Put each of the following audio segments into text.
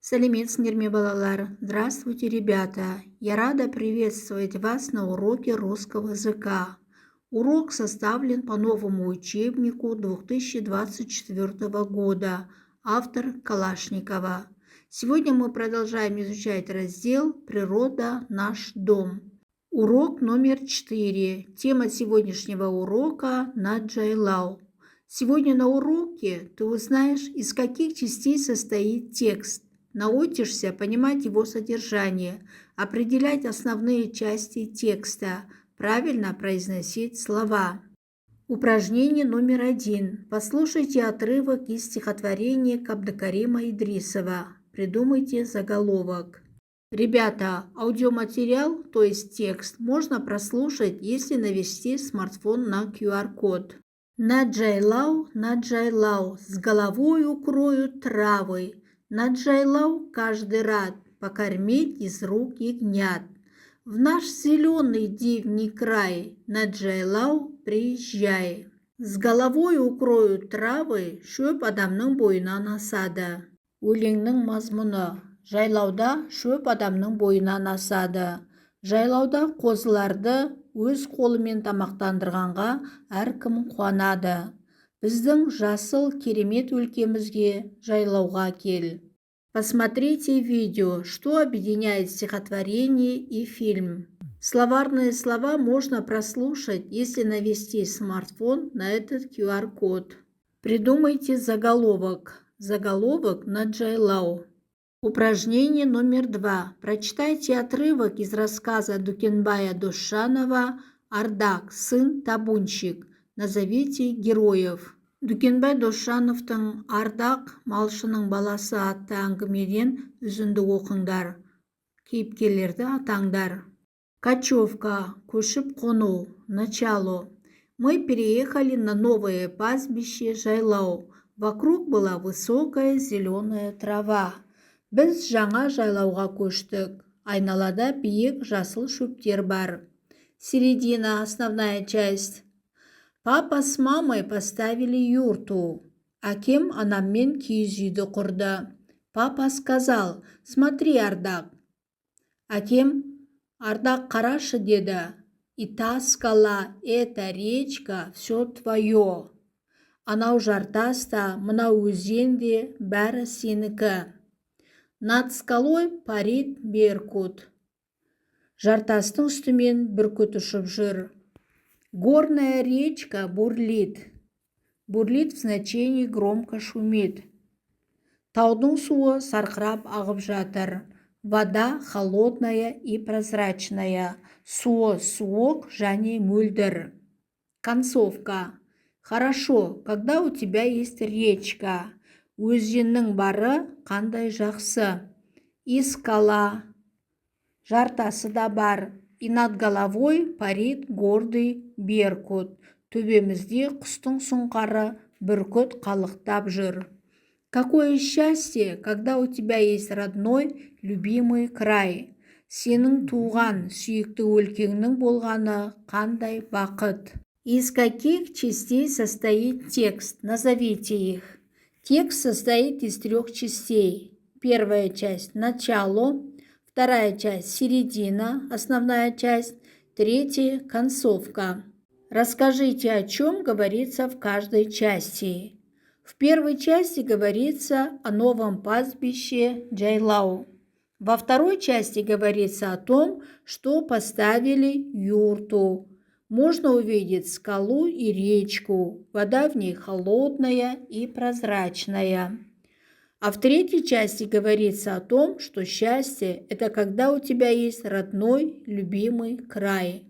Сәлеметсіңдер ме, балалар? Здравствуйте, ребята! Я рада приветствовать вас на уроке русского языка. Урок составлен по новому учебнику 2024 года. Автор Калашникова. Сегодня мы продолжаем изучать раздел «Природа. Наш дом». Урок номер 4. Тема сегодняшнего урока – Наджайлау. Сегодня на уроке ты узнаешь, из каких частей состоит текст. Научишься понимать его содержание, определять основные части текста, правильно произносить слова. Упражнение номер 1. Послушайте отрывок из стихотворения Кабдыкарима Идрисова. Придумайте заголовок. Ребята, аудиоматериал, то есть текст, можно прослушать, если навести смартфон на QR-код. Наджайлау, наджайлау, с головой укроют травы. Наджайлау каждый рад покормить из рук ягнят. В наш зеленый дивный край, Наджайлау, приезжай. С головой укроют травы, шөп адамның бойынан асады. Өлеңнің мазмұны. Жайлауда шөп адамның бойынан асады. Жайлауда қозыларды өз қолымен тамақтандырғанға әркім қуанады. Біздің жасыл керемет өлкемізге жайлауға кел. Посмотрите видео, что объединяет стихотворение и фильм. Словарные слова можно прослушать, если навести смартфон на этот QR-код. Придумайте заголовок. Заголовок Наджайлау. Упражнение номер 2. Прочитайте отрывок из рассказа Дукенбая Досжанова «Ардак. Сын табунщик». Назовите героев. Дүкенбай Досжановтың «Ардақ малшының баласы» атты әңгімеден үзінді оқыңдар. Кейіпкерлерді атаңдар. Кочевка, көшіп қону, начало. Мы переехали на новое пастбище Жайлау. Вокруг была высокая зеленая трава. Біз жаңа жайлауға көштік. Айналада биік жасыл шөптер бар. Середина, основная часть. Папа с мамой поставили юрту. Әкем анаммен киіз үйді құрды. Папа сказал: «Смотри, Ардақ». Әкем: «Ардақ, қарашы», деді. «И та скала, эта речка, все твое». Анау жартас та, мынау өзен де бәрі сенікі. Над скалой парит беркут. Жартастың үстімен бүркіт ұшып жүр. Горная речка бурлит. Бурлит в значении громко шумит. Таудың суы сарқырап ағып жатыр. Вода холодная и прозрачная. Суы суық және мөлдір. Концовка. Хорошо, когда у тебя есть речка. Өзеннің бары қандай жақсы. И скала. Жартасы да бар. И над головой парит гордый беркут. Төбемізде құстың сұңқары бүркіт қалықтап жүр. Какое счастье, когда у тебя есть родной, любимый край. Сенің туған, сүйікті өлкеңнің болғаны қандай бақыт. Из каких частей состоит текст? Назовите их. Текст состоит из 3 частей. Первая часть – начало. Вторая часть – середина, основная часть. Третья – концовка. Расскажите, о чем говорится в каждой части. В первой части говорится о новом пастбище Джайлау. Во второй части говорится о том, что поставили юрту. Можно увидеть скалу и речку. Вода в ней холодная и прозрачная. А в третьей части говорится о том, что счастье – это когда у тебя есть родной, любимый край.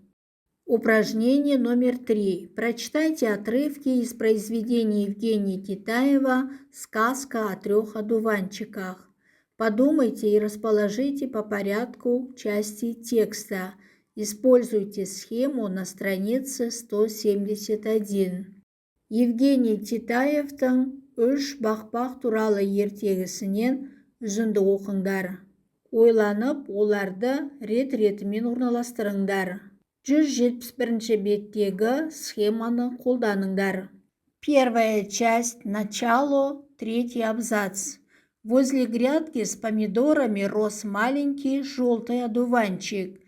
Упражнение номер 3. Прочитайте отрывки из произведения Евгения Китаева «Сказка о 3 одуванчиках». Подумайте и расположите по порядку части текста. Используйте схему на странице 171. Евгений Китаевтың «Үш бақпақ туралы ертегісінен» үзінді оқыңдар. Ойланып, оларды рет-ретімен орналастырыңдар. 171 беттегі схеманы қолданыңдар. Первая часть – начало, 3 абзац. Возле грядки с помидорами рос маленький желтый одуванчик.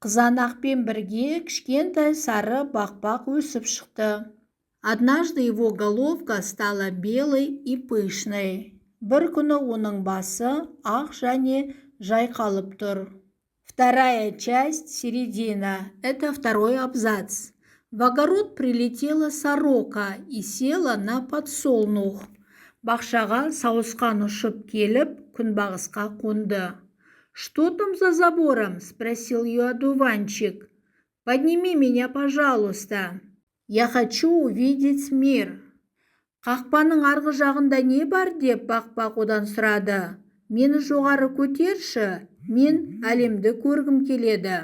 Қызанақпен бірге кішкентай сары бақбақ өсіп шықты. Однажды его головка стала белой и пышной. Бір күні оның басы ақ және жайқалып тұр. Вторая часть, середина, это второй абзац. В огород прилетела сорока и села на подсолнух. Бақшаға сауысқан ұшып келіп, күнбағысқа қонды. «Что там за забором?» – спросил ее одуванчик. «Подними меня, пожалуйста. Я хочу увидеть мир». «Қақпаның арғы жағында не бар?» – деп бақбақ одан сұрады. «Мені жоғары көтерші, мен әлемді көргім келеді».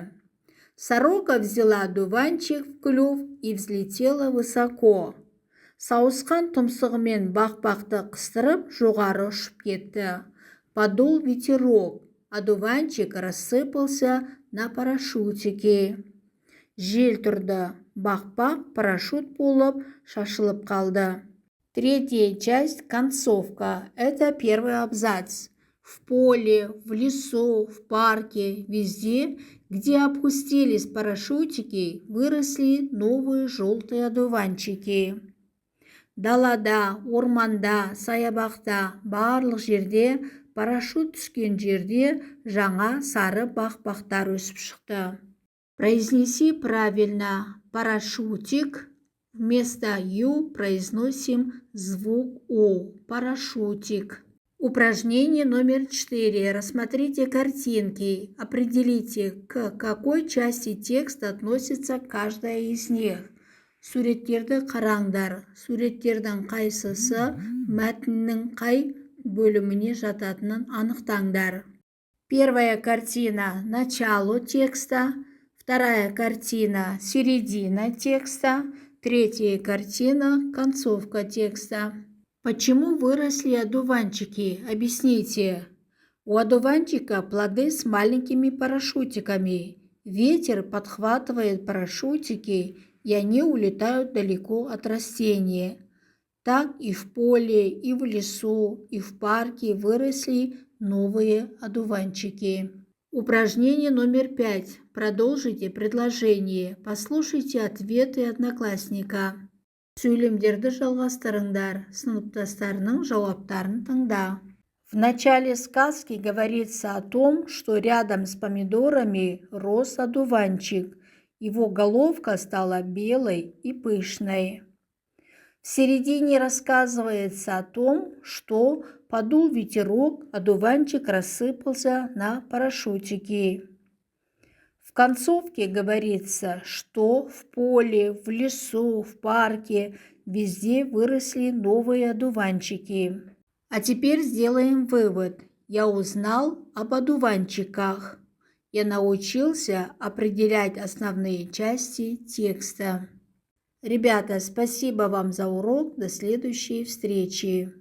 Сорока взяла одуванчик в клюв и взлетела высоко. Сауысқан тұмсығымен бақбақты қыстырып, жоғары ұшып кетті. Подул ветерок. Одуванчик рассыпался на парашютике. Жел тұрды. Бақбақ парашют болып шашылып қалды. Третья часть, концовка. Это первый абзац. В поле, в лесу, в парке, везде, где опустились парашютики, выросли новые желтые одуванчики. Далада, орманда, саябақта, барлық жерде, парашют түскен жерде жаңа сары бақбақтар өсіп шықты. Произнеси правильно. Парашютик. Вместо «ю» произносим звук «о». Парашютик. Упражнение номер 4. Рассмотрите картинки. Определите, к какой части текста относится каждая из них. Суреттерді қараңдар. Суреттердің қайсысы мәтіннің қай бөліміне жататынын анықтаңдар. Первая картина – начало текста. Вторая картина – середина текста. Третья картина – концовка текста. Почему выросли одуванчики? Объясните. У одуванчика плоды с маленькими парашютиками. Ветер подхватывает парашютики, и они улетают далеко от растения. Так и в поле, и в лесу, и в парке выросли новые одуванчики. Упражнение номер 5. Продолжите предложение. Послушайте ответы одноклассника. Сөйлемдерді жалғастырыңдар. Сыныптастарының жауаптарын тыңда. В начале сказки говорится о том, что рядом с помидорами рос одуванчик. Его головка стала белой и пышной. В середине рассказывается о том, что подул ветерок, одуванчик рассыпался на парашютики. В концовке говорится, что в поле, в лесу, в парке, везде выросли новые одуванчики. А теперь сделаем вывод. Я узнал об одуванчиках. Я научился определять основные части текста. Ребята, спасибо вам за урок. До следующей встречи.